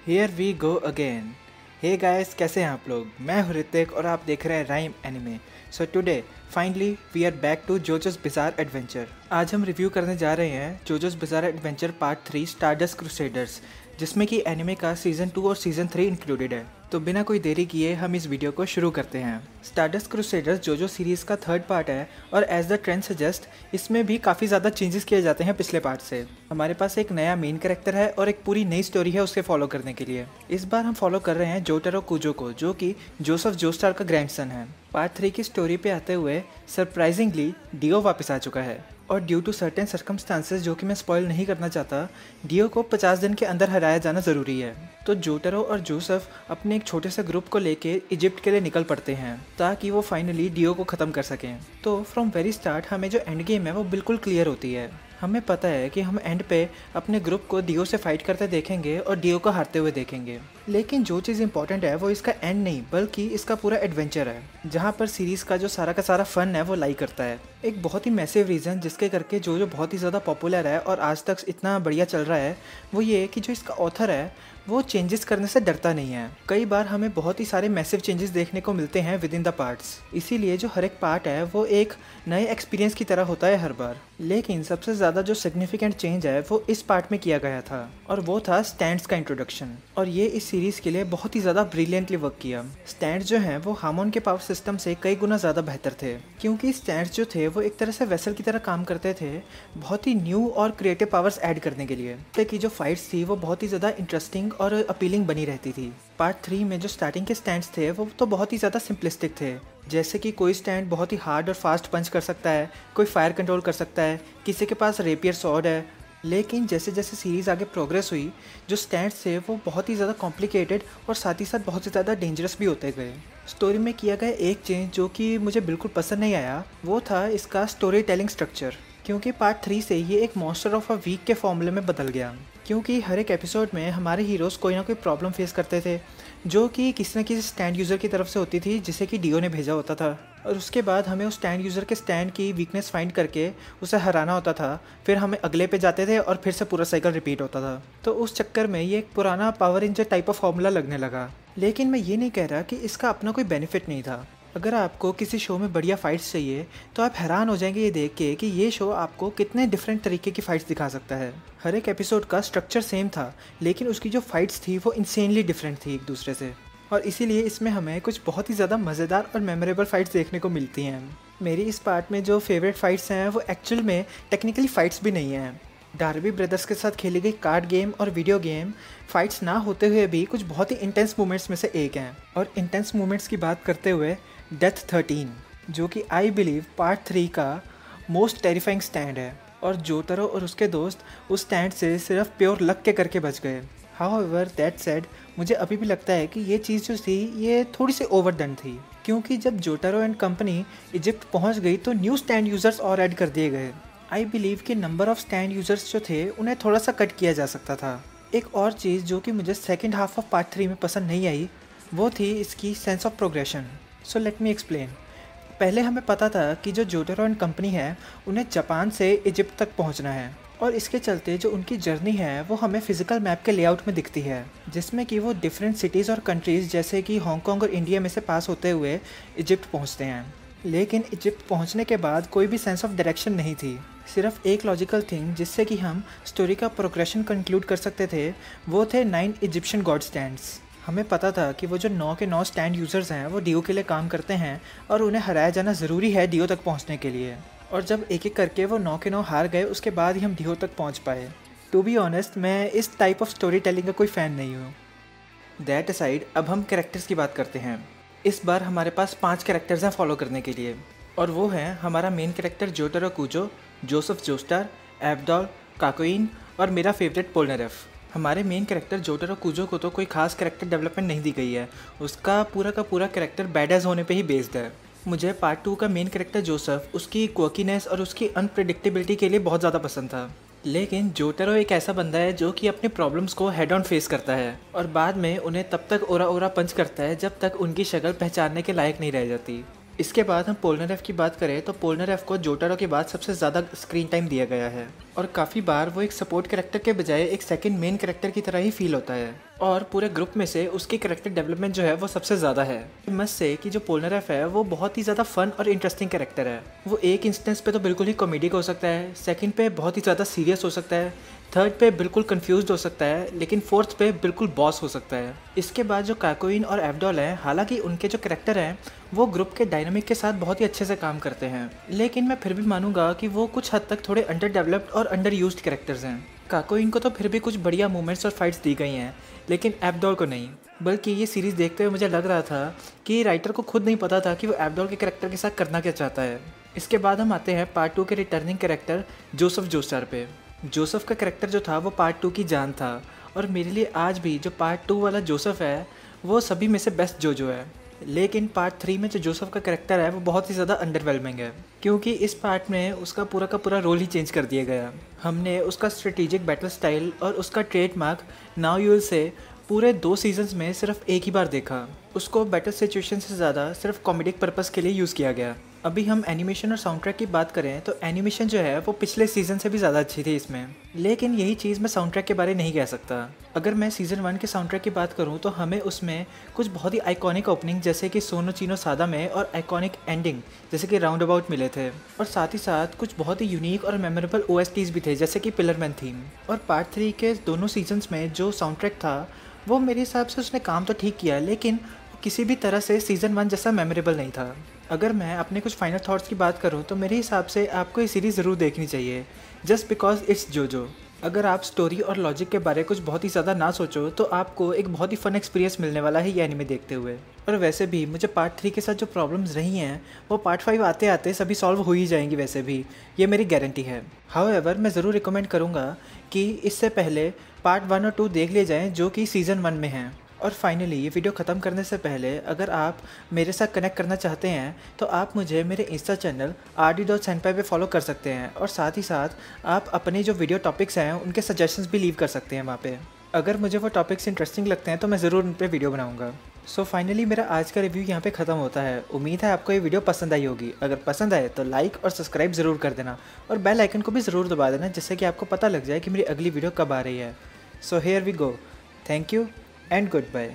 Here we go again. Hey guys, कैसे हैं आप लोग? मैं हूं ऋतिक और आप देख रहे हैं Rhyme Anime. So today finally we are back to JoJo's Bizarre Adventure. आज हम रिव्यू करने जा रहे हैं JoJo's Bizarre Adventure part 3 Stardust Crusaders, जिसमें कि एनिमे का सीजन 2 और सीजन 3 इंक्लूडेड है। तो बिना कोई देरी किए हम इस वीडियो को शुरू करते हैं। स्टारडस्ट क्रूसेडर्स जोजो सीरीज़ का थर्ड पार्ट है और एज द ट्रेंड सजेस्ट इसमें भी काफ़ी ज़्यादा चेंजेस किए जाते हैं पिछले पार्ट से। हमारे पास एक नया मेन कैरेक्टर है और एक पूरी नई स्टोरी है उसके फॉलो करने के लिए। इस बार हम फॉलो कर रहे हैं जोटारो कुजो को, जो कि जोसेफ जोस्टार का ग्रैंडसन है। पार्ट 3 की स्टोरी पे आते हुए सरप्राइजिंगली डियो वापस आ चुका है और ड्यू टू सर्टेन सर्कमस्टांसेस जो कि मैं स्पॉइल नहीं करना चाहता, डियो को 50 दिन के अंदर हराया जाना ज़रूरी है। तो जोटारो और जोसेफ अपने एक छोटे से ग्रुप को लेके इजिप्ट के लिए निकल पड़ते हैं ताकि वो फाइनली डियो को ख़त्म कर सकें। तो फ्रॉम वेरी स्टार्ट हमें जो एंड गेम है वो बिल्कुल क्लियर होती है। हमें पता है कि हम एंड पे अपने ग्रुप को डियो से फाइट करते देखेंगे और डियो को हारते हुए देखेंगे। लेकिन जो चीज़ इंपॉर्टेंट है वो इसका एंड नहीं बल्कि इसका पूरा एडवेंचर है, जहाँ पर सीरीज़ का सारा फन है वो लाई करता है। एक बहुत ही मैसिव रीज़न जिसके करके जो बहुत ही ज़्यादा पॉपुलर है और आज तक इतना बढ़िया चल रहा है वो ये कि जो इसका ऑथर है वो चेंजेस करने से डरता नहीं है। कई बार हमें बहुत ही सारे मैसिव चेंजेस देखने को मिलते हैं विद इन द पार्ट्स, इसीलिए जो हर एक पार्ट है वो एक नए एक्सपीरियंस की तरह होता है हर बार। लेकिन सबसे ज़्यादा जो सिग्निफिकेंट चेंज है वो इस पार्ट में किया गया था और वो था स्टैंड्स का इंट्रोडक्शन, और ये इस सीरीज़ के लिए बहुत ही ज़्यादा ब्रिलियंटली वर्क किया। स्टैंड्स जो हैं वो हार्मोन के पावर सिस्टम से कई गुना ज़्यादा बेहतर थे, क्योंकि स्टैंड्स जो थे वो एक तरह से वेसल की तरह काम करते थे, बहुत ही न्यू और क्रिएटिव पावर्स ऐड करने के लिए। कि जो फाइट्स थी वो बहुत ही ज़्यादा इंटरेस्टिंग और अपीलिंग बनी रहती थी। पार्ट 3 में जो स्टार्टिंग के स्टैंड्स थे वो तो बहुत ही ज़्यादा सिंपलिस्टिक थे, जैसे कि कोई स्टैंड बहुत ही हार्ड और फास्ट पंच कर सकता है, कोई फायर कंट्रोल कर सकता है, किसी के पास रेपियर सॉर्ड है। लेकिन जैसे जैसे सीरीज़ आगे प्रोग्रेस हुई, जो स्टैंड्स थे वो बहुत ही ज़्यादा कॉम्प्लिकेटेड और साथ ही साथ बहुत ही ज़्यादा डेंजरस भी होते गए। स्टोरी में किया गया एक चेंज जो कि मुझे बिल्कुल पसंद नहीं आया वो था इसका स्टोरी टेलिंग स्ट्रक्चर, क्योंकि पार्ट 3 से ये एक मॉन्स्टर ऑफ अ वीक के फॉर्मूले में बदल गया। क्योंकि हर एक एपिसोड में हमारे हीरोज़ कोई ना कोई प्रॉब्लम फेस करते थे जो कि किसी न किसी स्टैंड यूज़र की तरफ से होती थी, जिसे कि डियो ने भेजा होता था, और उसके बाद हमें उस स्टैंड यूज़र के स्टैंड की वीकनेस फाइंड करके उसे हराना होता था। फिर हमें अगले पे जाते थे और फिर से पूरा साइकिल रिपीट होता था। तो उस चक्कर में ये एक पुराना power ranger type of formula लगने लगा। लेकिन मैं ये नहीं कह रहा कि इसका अपना कोई बेनिफिट नहीं था। अगर आपको किसी शो में बढ़िया फाइट्स चाहिए तो आप हैरान हो जाएंगे ये देख के कि ये शो आपको कितने डिफरेंट तरीके की फाइट्स दिखा सकता है। हर एक एपिसोड का स्ट्रक्चर सेम था, लेकिन उसकी जो फाइट्स थी वो इंसेनली डिफरेंट थी एक दूसरे से, और इसीलिए इसमें हमें कुछ बहुत ही ज़्यादा मज़ेदार और मेमोरेबल फाइट्स देखने को मिलती हैं। मेरी इस पार्ट में जो फेवरेट फाइट्स हैं वो एक्चुअल में टेक्निकली फ़ाइट्स भी नहीं हैं। डार्बी ब्रदर्स के साथ खेली गई कार्ड गेम और वीडियो गेम फाइट्स ना होते हुए भी कुछ बहुत ही इंटेंस मोमेंट्स में से एक हैं। और इंटेंस मोमेंट्स की बात करते हुए डेथ 13, जो कि आई बिलीव पार्ट 3 का मोस्ट टेरिफाइंग स्टैंड है, और जोटारो और उसके दोस्त उस स्टैंड से सिर्फ प्योर लक के करके बच गए। हाउएवर दैट सेड, मुझे अभी भी लगता है कि ये चीज़ जो थी ये थोड़ी सी ओवरडन थी, क्योंकि जब जोटारो एंड कंपनी इजिप्ट पहुंच गई तो न्यू स्टैंड यूज़र्स और ऐड कर दिए गए। आई बिलीव कि नंबर ऑफ स्टैंड यूज़र्स जो थे उन्हें थोड़ा सा कट किया जा सकता था। एक और चीज़ जो कि मुझे सेकेंड हाफ ऑफ पार्ट 3 में पसंद नहीं आई वो थी इसकी sense of progression. So let me explain. पहले हमें पता था कि जो जोटारो एंड कंपनी है उन्हें जापान से इजिप्ट तक पहुंचना है, और इसके चलते जो उनकी जर्नी है वो हमें फिजिकल मैप के लेआउट में दिखती है, जिसमें कि वो डिफरेंट सिटीज़ और कंट्रीज़ जैसे कि हांगकांग और इंडिया में से पास होते हुए इजिप्ट पहुंचते हैं। लेकिन इजिप्ट पहुंचने के बाद कोई भी सेंस ऑफ डायरेक्शन नहीं थी। सिर्फ एक लॉजिकल थिंग जिससे कि हम स्टोरी का प्रोग्रेशन कंक्लूड कर सकते थे वो थे 9 इजिप्शियन गॉड स्टैंड्स। हमें पता था कि वो जो 9 के 9 स्टैंड यूज़र्स हैं वो डियो के लिए काम करते हैं और उन्हें हराया जाना ज़रूरी है डियो तक पहुंचने के लिए। और जब एक एक करके वो 9 के 9 हार गए उसके बाद ही हम डियो तक पहुंच पाए। टू बी ऑनेस्ट, मैं इस टाइप ऑफ स्टोरी टेलिंग का कोई फ़ैन नहीं हूँ। दैट असाइड, अब हम कैरेक्टर्स की बात करते हैं। इस बार हमारे पास 5 कैरेक्टर्स हैं फॉलो करने के लिए, और वो हैं हमारा मेन कैरेक्टर जोटारो कुजो, जोसेफ जोस्टार, एब्डॉल, काकोइन और मेरा फेवरेट पोलनरेफ। हमारे मेन कैरेक्टर जोटारो कुजो को तो कोई खास कैरेक्टर डेवलपमेंट नहीं दी गई है, उसका पूरा का पूरा कैरेक्टर बैडएज होने पे ही बेस्ड है। मुझे पार्ट 2 का मेन कैरेक्टर जोसेफ उसकी क्वर्कीनेस और उसकी अनप्रेडिक्टेबिलिटी के लिए बहुत ज़्यादा पसंद था। लेकिन जोटारो एक ऐसा बंदा है जो कि अपने प्रॉब्लम्स को हेड ऑन फेस करता है और बाद में उन्हें तब तक ओरा ओरा पंच करता है जब तक उनकी शक्ल पहचानने के लायक नहीं रह जाती। इसके बाद हम पोलनारेफ की बात करें तो पोलनारेफ को जोटारो के बाद सबसे ज़्यादा स्क्रीन टाइम दिया गया है और काफ़ी बार वो एक सपोर्ट कैरेक्टर के बजाय एक सेकंड मेन कैरेक्टर की तरह ही फील होता है और पूरे ग्रुप में से उसकी कैरेक्टर डेवलपमेंट जो है वो सबसे ज़्यादा है। मस्ट से कि जो पोलनारेफ है वो बहुत ही ज़्यादा फन और इंटरेस्टिंग कैरेक्टर है। वो एक इंस्टेंस पे तो बिल्कुल ही कॉमेडिक हो सकता है, सेकंड पे बहुत ही ज़्यादा सीरियस हो सकता है, थर्ड पे बिल्कुल कंफ्यूज्ड हो सकता है, लेकिन फोर्थ पे बिल्कुल बॉस हो सकता है। इसके बाद जो काकोइन और एवडॉल हैं, हालांकि उनके जो कैरेक्टर हैं वो ग्रुप के डायनामिक के साथ बहुत ही अच्छे से काम करते हैं, लेकिन मैं फिर भी मानूंगा कि वो कुछ हद तक थोड़े अंडर डेवलप्ड और अंडर यूज्ड कैरेक्टर्स हैं। काकोइन को तो फिर भी कुछ बढ़िया मूवमेंट्स और फाइट्स दी गई हैं, लेकिन एवडॉल को नहीं। बल्कि ये सीरीज़ देखते हुए मुझे लग रहा था कि राइटर को खुद नहीं पता था कि वो एवडॉल के कैरेक्टर के साथ करना क्या चाहता है। इसके बाद हम आते हैं पार्ट 2 के रिटर्निंग कैरेक्टर जोसेफ जोस्टार पे। जोसेफ का कैरेक्टर जो था वो पार्ट 2 की जान था और मेरे लिए आज भी जो पार्ट 2 वाला जोसेफ है वो सभी में से बेस्ट जोजो है। लेकिन पार्ट 3 में जो जोसेफ का कैरेक्टर है वो बहुत ही ज़्यादा अंडरवेलमिंग है, क्योंकि इस पार्ट में उसका पूरा का पूरा रोल ही चेंज कर दिया गया। हमने उसका स्ट्रेटेजिक बैटल स्टाइल और उसका trademark now you will say पूरे 2 सीजन्स में सिर्फ एक ही बार देखा। उसको बैटल सिचुएशन से ज़्यादा सिर्फ कॉमेडिक पर्पस के लिए यूज़ किया गया। अभी हम एनिमेशन और साउंड ट्रैक की बात करें तो एनिमेशन जो है वो पिछले सीज़न से भी ज़्यादा अच्छी थी इसमें, लेकिन यही चीज़ मैं साउंड ट्रैक के बारे नहीं कह सकता। अगर मैं सीज़न 1 के साउंड ट्रैक की बात करूं तो हमें उसमें कुछ बहुत ही आइकॉनिक ओपनिंग जैसे कि सोनो चीनो सादा में और आइकॉनिक एंडिंग जैसे कि राउंड अबाउट मिले थे, और साथ ही साथ कुछ बहुत ही यूनिक और मेमोरेबल OSTs भी थे जैसे कि पिलरमैन थीम। और पार्ट 3 के दोनों सीजन्स में जो साउंड ट्रैक था वो मेरे हिसाब से उसने काम तो ठीक किया, लेकिन किसी भी तरह से सीज़न 1 जैसा मेमोरेबल नहीं था। अगर मैं अपने कुछ फाइनल थॉट्स की बात करूं तो मेरे हिसाब से आपको ये सीरीज़ ज़रूर देखनी चाहिए, जस्ट बिकॉज इट्स जोजो। अगर आप स्टोरी और लॉजिक के बारे कुछ बहुत ही ज़्यादा ना सोचो तो आपको एक बहुत ही फन एक्सपीरियंस मिलने वाला है ये एनिमे देखते हुए। और वैसे भी मुझे पार्ट 3 के साथ जो प्रॉब्लम्स रही हैं वो पार्ट 5 आते आते सभी सॉल्व हो ही जाएंगी, वैसे भी ये मेरी गारंटी है। हाउएवर मैं ज़रूर रिकमेंड करूँगा कि इससे पहले पार्ट 1 और 2 देख लिए जाएँ जो कि सीज़न 1 में हैं। और फाइनली ये वीडियो ख़त्म करने से पहले अगर आप मेरे साथ कनेक्ट करना चाहते हैं तो आप मुझे मेरे इंस्टा चैनल rd.senpai पे फॉलो कर सकते हैं, और साथ ही साथ आप अपने जो वीडियो टॉपिक्स हैं उनके सजेशंस भी लीव कर सकते हैं वहाँ पे। अगर मुझे वो टॉपिक्स इंटरेस्टिंग लगते हैं तो मैं ज़रूर उन पर वीडियो बनाऊँगा। सो फाइनली मेरा आज का रिव्यू यहाँ पे ख़त्म होता है। उम्मीद है आपको ये वीडियो पसंद आई होगी। अगर पसंद आए तो लाइक और सब्सक्राइब ज़रूर कर देना और बेल आइकन को भी ज़रूर दबा देना, जिससे कि आपको पता लग जाए कि मेरी अगली वीडियो कब आ रही है। So here we go, thank you and goodbye.